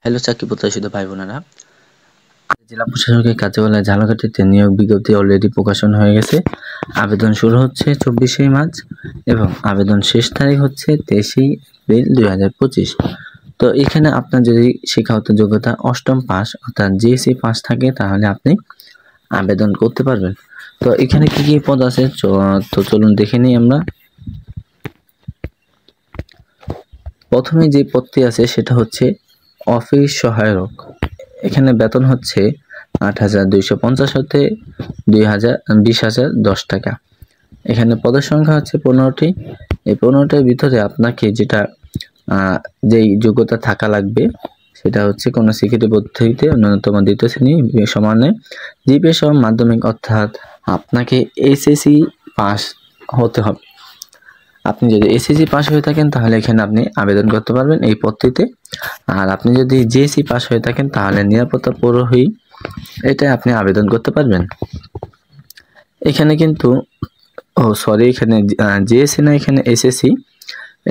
Hello চাকরি প্রত্যাশিত ভাই বোনেরা, জেলা প্রশাসকের কার্যালয়ে ঝালকাঠিতে নিয়োগ বিজ্ঞপ্তি অলরেডি প্রকাশন হয়ে গেছে। আবেদন শুরু হচ্ছে 24শে মার্চ এবং আবেদন শেষ তারিখ হচ্ছে 23শে এপ্রিল 2025। তো এখানে আপনার যদি শিক্ষাগত যোগ্যতা অষ্টম পাস অর্থাৎ জিএসসি পাস থাকে তাহলে আপনি আবেদন করতে পারবেন। তো এখানে কি কি পদ আছে তো চলুন দেখে নিই আমরা। প্রথমে যে পদটি আছে সেটা হচ্ছে অফিস সহায়ক। এখানে বেতন হচ্ছে ৮,২৫০ হতে ২০,০১০ টাকা। এখানে পদের সংখ্যা হচ্ছে 15টি। এই 15টার ভিতরে আপনাকে যেই যোগ্যতা থাকা লাগবে সেটা হচ্ছে কোনো স্বীকৃতি বোর্ড থেকে ন্যূনতম দ্বিতীয় শ্রেণী সমানে জিপিএ সহ মাধ্যমিক, অর্থাৎ আপনাকে এসএসসি পাস হতে হবে। আপনি যদি এসএসসি পাস হয়ে থাকেন তাহলে এখানে আপনি আবেদন করতে পারবেন এই পদটিতে। আর আপনি যদি জিএসসি পাস হয়ে থাকেন তাহলে নিরাপত্তা প্রহরী এটা আপনি আবেদন করতে পারবেন। এখানে কিন্তু এখানে জিএসসি না, এখানে এসএসসি।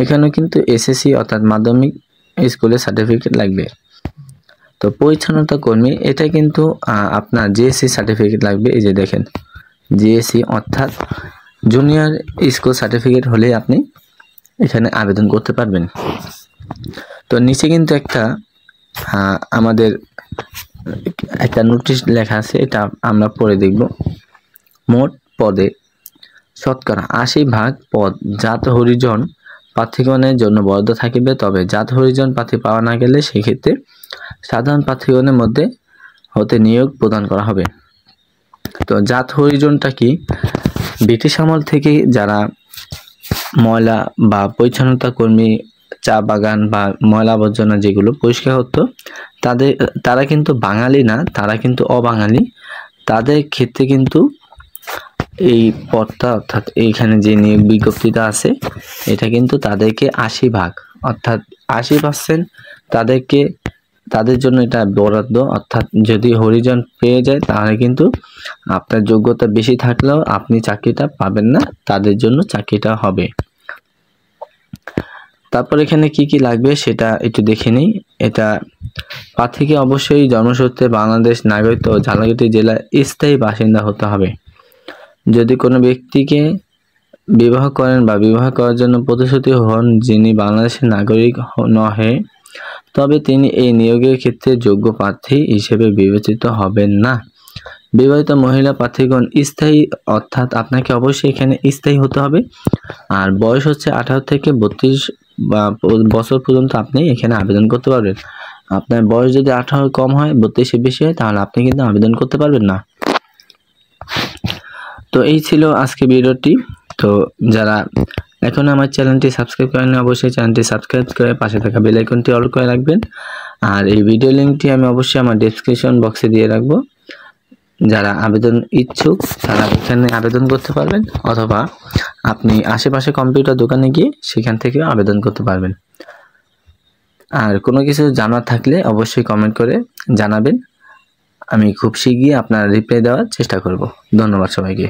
এখানেও কিন্তু এসএসসি অর্থাৎ মাধ্যমিক স্কুলের সার্টিফিকেট লাগবে। তো পরিচ্ছন্নতা কর্মী এটা কিন্তু আপনার জিএসসি সার্টিফিকেট লাগবে। এই যে দেখেন জিএসসি অর্থাৎ জুনিয়র স্কুল সার্টিফিকেট হলে আপনি এখানে আবেদন করতে পারবেন। তো নিচে কিন্তু আমাদের একটা নোটিশ লেখা আছে, এটা আমরা পড়ে দেখব। মোট পদে শতকরা 80% পদ জাত হরিজন প্রার্থীগণের জন্য বরাদ্দ থাকিবে, তবে জাত হরিজন প্রার্থী পাওয়া না গেলে সেক্ষেত্রে সাধারণ প্রার্থীগণের মধ্যে হতে নিয়োগ প্রদান করা হবে। তো জাত হরিজনটা কি? ব্রিটিশ আমল থেকে যারা ময়লা বা পরিচ্ছন্নতা কর্মী, চা বাগান বা ময়লা আবর্জনা যেগুলো পরিষ্কার হতো তারা কিন্তু বাঙালি না, তারা কিন্তু অবাঙালি। তাদের ক্ষেত্রে কিন্তু এই পদটা অর্থাৎ এইখানে যে নিয়োগ বিজ্ঞপ্তিটা আছে এটা কিন্তু তাদেরকে 80% অর্থাৎ 80% তাদের জন্য এটা বরাদ্দ। অর্থাৎ যদি হরিজন পেয়ে যায় তাহলে কিন্তু আপনার যোগ্যতা বেশি থাকলেও আপনি চাকরিটা পাবেন না, তাদের জন্য চাকরিটা হবে। তারপর এখানে কি কি লাগবে সেটা একটু দেখে নিই। এটা প্রার্থীকে অবশ্যই জন্মসূত্রে বাংলাদেশ নাগরিক ও ঝালকাঠি জেলার স্থায়ী বাসিন্দা হতে হবে। যদি কোনো ব্যক্তিকে বিবাহ করেন বা বিবাহ করার জন্য প্রতিশ্রুতি হন যিনি বাংলাদেশের নাগরিক নহে, তবে তিনি এই নিয়োগের ক্ষেত্রে যোগ্য প্রার্থী হিসেবে বিবেচিত হবেন না। বিবাহিত মহিলা প্রার্থীগণ স্থায়ী, অর্থাৎ আপনাকে অবশ্যই এখানে স্থায়ী হতে হবে। আর বয়স হচ্ছে 18 থেকে 32 বছর পর্যন্ত আপনি এখানে আবেদন করতে পারবেন। আপনার বয়স যদি 18 কম হয়, 32 বেশি হয় তাহলে আপনি কিন্তু আবেদন করতে পারবেন না। তো এই ছিল আজকে ভিডিওটি। তো যারা এখন আমার চ্যানেলটি সাবস্ক্রাইব করেননি অবশ্যই চ্যানেলটি সাবস্ক্রাইব করে পাশে থাকা বেল আইকনটি অল করে রাখবেন। আর এই ভিডিও লিঙ্কটি আমি অবশ্যই আমার ডেসক্রিপশন বক্সে দিয়ে রাখবো। যারা আবেদন ইচ্ছুক তারা এখানে আবেদন করতে পারবেন, অথবা আপনি আশেপাশে কম্পিউটার দোকানে গিয়ে সেখান থেকে আবেদন করতে পারবেন। আর কোনো কিছু জানার থাকলে অবশ্যই কমেন্ট করে জানাবেন, আমি খুব শীঘ্রই আপনার রিপ্লাই দেওয়ার চেষ্টা করব। ধন্যবাদ সবাইকে।